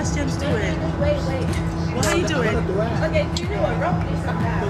What's James doing? Wait. What are you doing? Okay, do you know what? Rock this up there.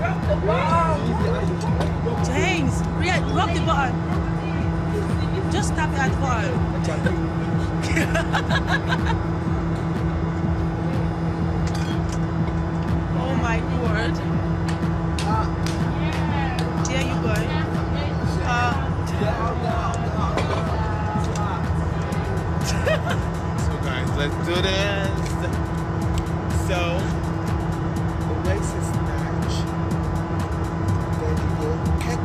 Rock the ball. James, rock the button. Just tap it at the bottom. Oh my word. There you go. So guys, let's do this. So the waist is snatch. There you go. Cat.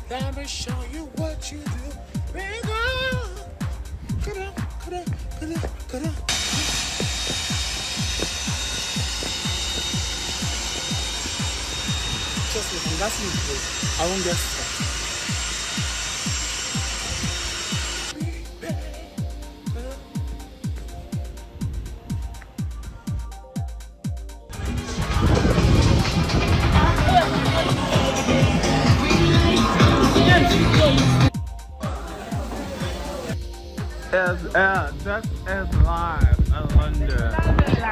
Let me show you what you do. Bring on. Coulda. Just listen, that's me. I won't get stuck. This is live in London.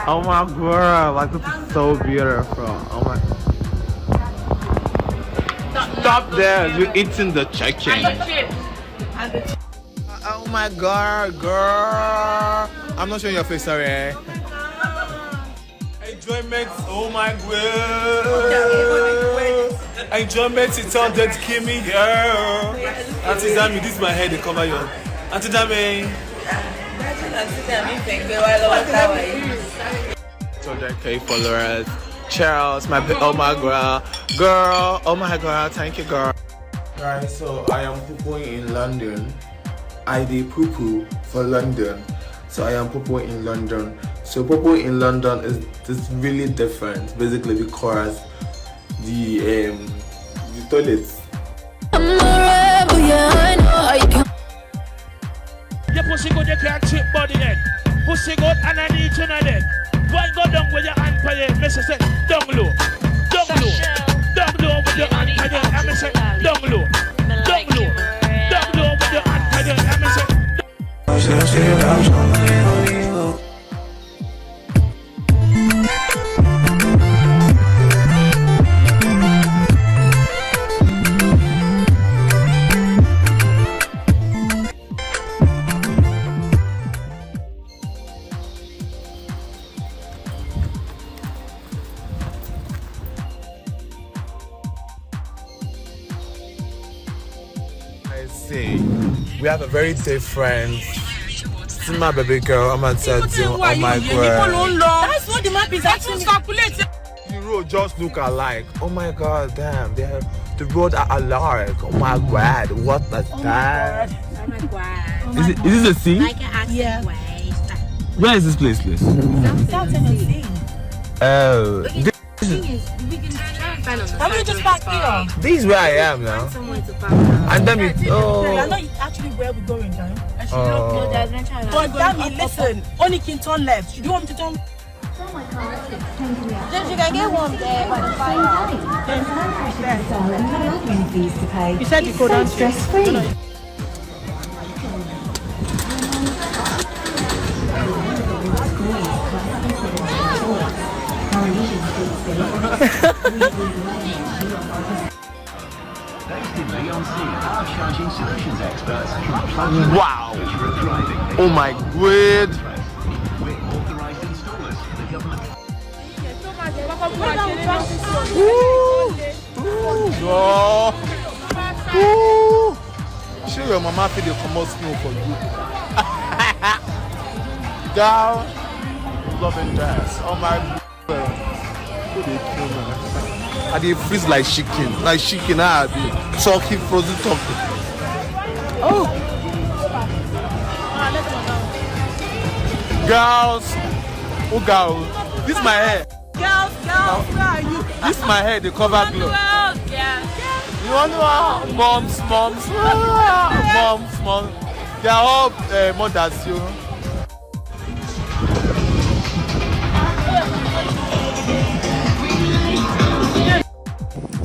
Oh my god, like this is so beautiful. Oh my. Stop there, you're eating the chicken. Oh my god, girl. I'm not showing your face, sorry. Enjoyment, oh my god. Enjoyment, it's all that kill me, girl. Auntie Zami, this is my head, they cover your. Auntie Zami. 200k followers. Charles, oh my girl, oh my god, thank you, girl. Guys, so I am poo-pooing in London. I did poo-poo for London, so I am poo-pooing in London. So poo-poo in London is really different, basically because the toilets. Your pussy good, you can't chip body then. Pussy good and I need you now then. Why go down with your hand for your message? Down low. Down low. Down low with your hand for your message. Down low. Down low. Down low with your hand for your message. We have a very different. This is my baby girl. I'm gonna tell you. Oh my god. That's what the map is actually calculated. The road just look alike. Oh my god, damn. The road are alike. Oh my god, what is that? Oh my god. Is this a sea? Like an accent way. Where is this place, please? That's a sea. Oh. We can try and find on the Can we just back here? This is where I am now. somewhere to park now. And then I know actually where we're going down. Oh. But Dami, listen, only can turn left. Do you want me to turn? James, you can get one there by the fire. You said you go down stress-free. Wow! Oh my god! Show your mama feel the come out snow for you. Girl, love and dance. Oh my god. I did freeze like chicken. I did turkey, frozen turkey. Oh! Girls! Oh girls! This my hair. Girls, where are you? This my hair, the cover glow. You wonder how moms. They are all mothers, you know.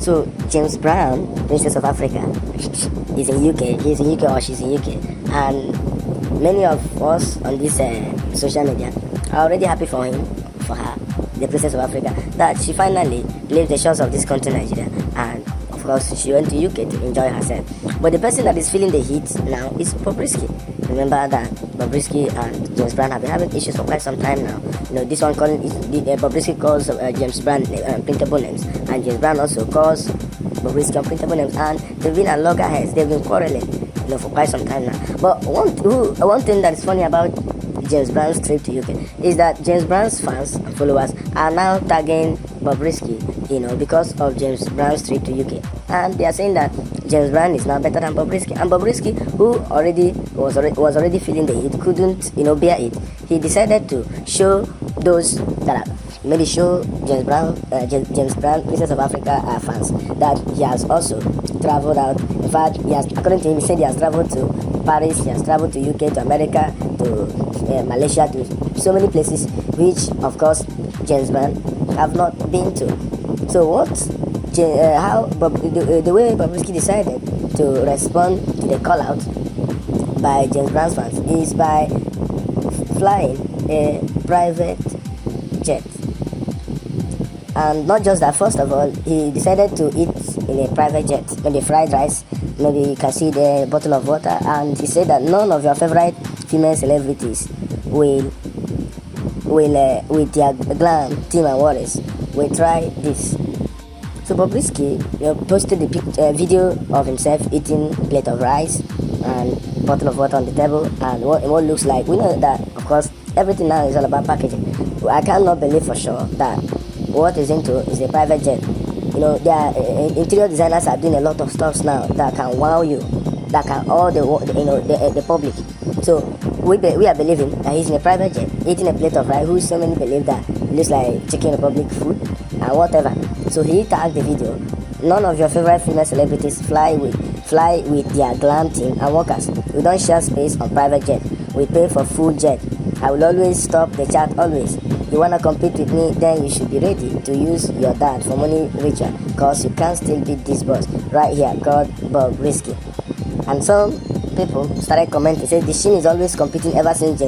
So James Brown, Princess of Africa, is in UK. He's in UK or she's in UK, and many of us on this social media are already happy for him, for her, the Princess of Africa, that she finally left the shores of this country, Nigeria, and of course she went to UK to enjoy herself. But the person that is feeling the heat now is Bobrisky. Remember that Bobrisky and James Brown have been having issues for quite some time now. You know, this one calling Bobrisky calls James Brown printable names, and James Brown also calls Bobrisky unprintable names, and they've been at loggerheads. They've been quarreling, you know, for quite some time now. But one thing that is funny about James Brown's trip to UK is that James Brown's fans and followers are now tagging Bobrisky, you know, because of James Brown's trip to UK, and they are saying that James Brown is now better than Bobrisky, and Bobrisky, who was already feeling the heat, couldn't, you know, bear it. He decided to show those that are maybe show James Brown, Princess of Africa fans, that he has also traveled out. In fact, according to him, he said he has traveled to Paris, he has traveled to UK, to America, to Malaysia, to so many places, which of course James Brown have not been to. So the way Bobrisky decided to respond to the call out by James Brown's fans is by flying a private jet. And not just that, first of all, he decided to eat in a private jet, maybe fried rice, maybe you can see the bottle of water, and he said that none of your favorite female celebrities will with their glam, team and waters, will try this. So Bobrisky posted the video of himself eating a plate of rice and bottle of water on the table, and what looks like, we know that of course everything now is all about packaging. I cannot believe for sure that what is into is a private jet. You know, interior designers are doing a lot of stuff now that can wow you, that can awe the public. So we are believing that he's in a private jet eating a plate of rice, who so many believe that it looks like Chicken Republic food and whatever. So he tagged the video. None of your favorite female celebrities fly with their glam team and workers. We don't share space on private jet. We pay for full jet. I will always stop the chat, always. You wanna compete with me, then you should be ready to use your dad for money richer, cause you can't still beat this boss right here called Bobrisky. And some people started commenting, say the Shin is always competing ever since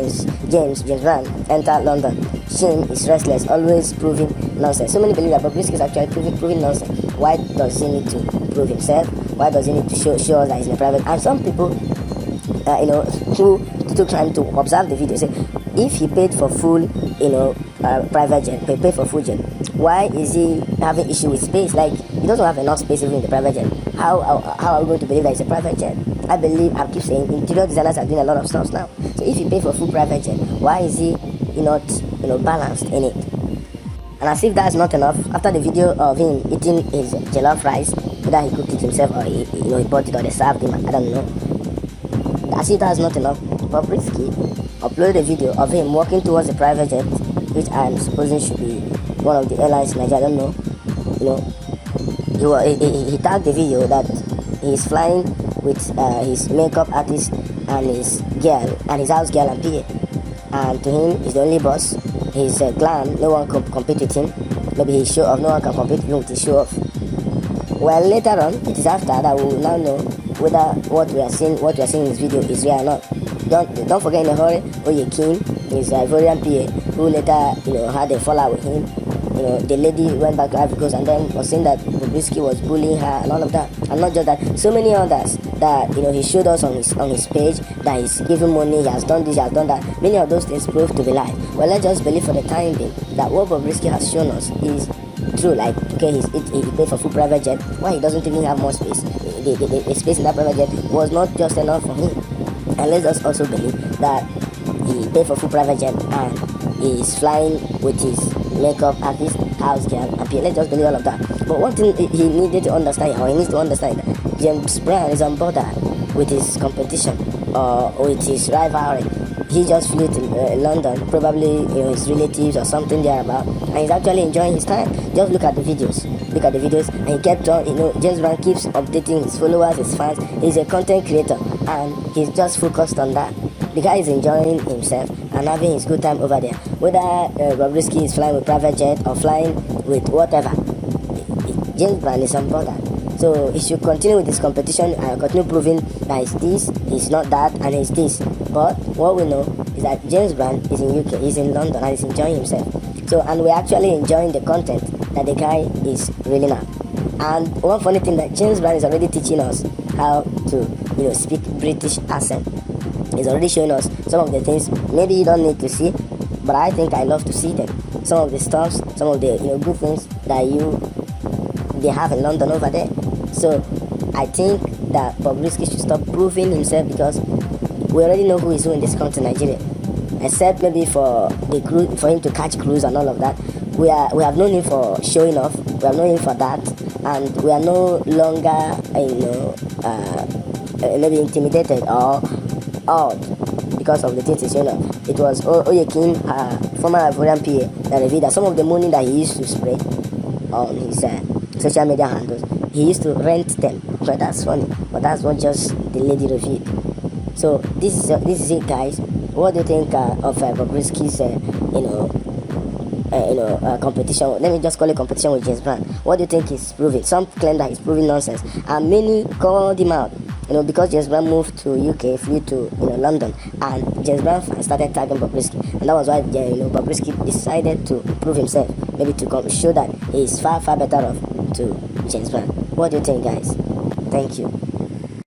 James Brown entered London. Shin is restless, always proving nonsense. So many believe that Bobrisky is actually proving nonsense. Why does he need to prove himself? Why does he need to show us that he's in a private? And some people, who took time to observe the video, say if he paid for full, private jet, paid for full jet, why is he having issue with space? Like, he doesn't have enough space even in the private jet. How are we going to believe that it's a private jet? I keep saying, interior designers are doing a lot of stuff now. So if he paid for full private jet, why is he not balanced in it? And as if that's not enough, after the video of him eating his jollof rice, whether he cooked it himself or he bought it or they served him, I don't know. As if that's not enough, Bobrisky uploaded a video of him walking towards a private jet, which I'm supposing should be one of the airlines in Nigeria. I don't know. He tagged the video that he's flying with his makeup artist and his girl and his house girl and PA. And to him, he's the only boss. His glam, no one can compete with him. Maybe his show off, no one can compete with him with his show off. Well, later on, it is after that we will now know whether what we are seeing in this video is real or not. Don't forget in a hurry, Oye King, his Ivorian PA, who later had a fallout with him. The lady went back to Ivory Coast and then was saying that Bobrisky was bullying her and all of that. And not just that, so many others that he showed us on his page that he's giving money, he has done this, he has done that. Many of those things proved to be lies. Well, let's just believe for the time being that what Bobrisky has shown us is true. Like, okay, he paid for full private jet. Why he doesn't even have more space? The space in that private jet was not just enough for him. And let's just also believe that he paid for full private jet and he's flying with his makeup artist, house girl, and PA. Let's just believe all of that. But one thing he needs to understand that James Brown is on board with his competition or with his rivalry. he just flew to London, probably his relatives or something there about, and he's actually enjoying his time. Just look at the videos. Look at the videos, and he kept on, James Brown keeps updating his followers, his fans. He's a content creator, and he's just focused on that. The guy is enjoying himself and having his good time over there. Whether Bobrisky is flying with private jet or flying with whatever, James Brown is on board. So he should continue with this competition and continue proving that he's this, he's not that, and he's this. But what we know is that James Brown is in UK, he's in London, and he's enjoying himself. So, and we're actually enjoying the content that the guy is reeling out. And one funny thing, that James Brown is already teaching us how to, speak British accent. He's already showing us some of the things maybe you don't need to see, but I think I love to see them. Some of the stuffs, some of the good things that they have in London over there. So I think that Bobrisky should stop proving himself, because we already know who is who in this country, Nigeria. Except maybe for the crew, for him to catch crews and all of that. We have no need for showing off. We have no need for that, and we are no longer maybe intimidated or awed because of the things he's showing off. It was Oyekin, former Ivorian PA, that revealed that some of the money that he used to spread on his social media handles, he used to rent them. But that's funny. But that's what just the lady revealed. So this is it, guys. What do you think of Bobrisky's competition? Let me just call it competition with James Brown. What do you think he's proving? Some claim that he's proving nonsense, and many called him out. Because James Brown moved to UK, flew to London, and James Brown started tagging Bobrisky, and that was why Bobrisky decided to prove himself, maybe to show that he is far better off to James Brown. What do you think, guys? Thank you.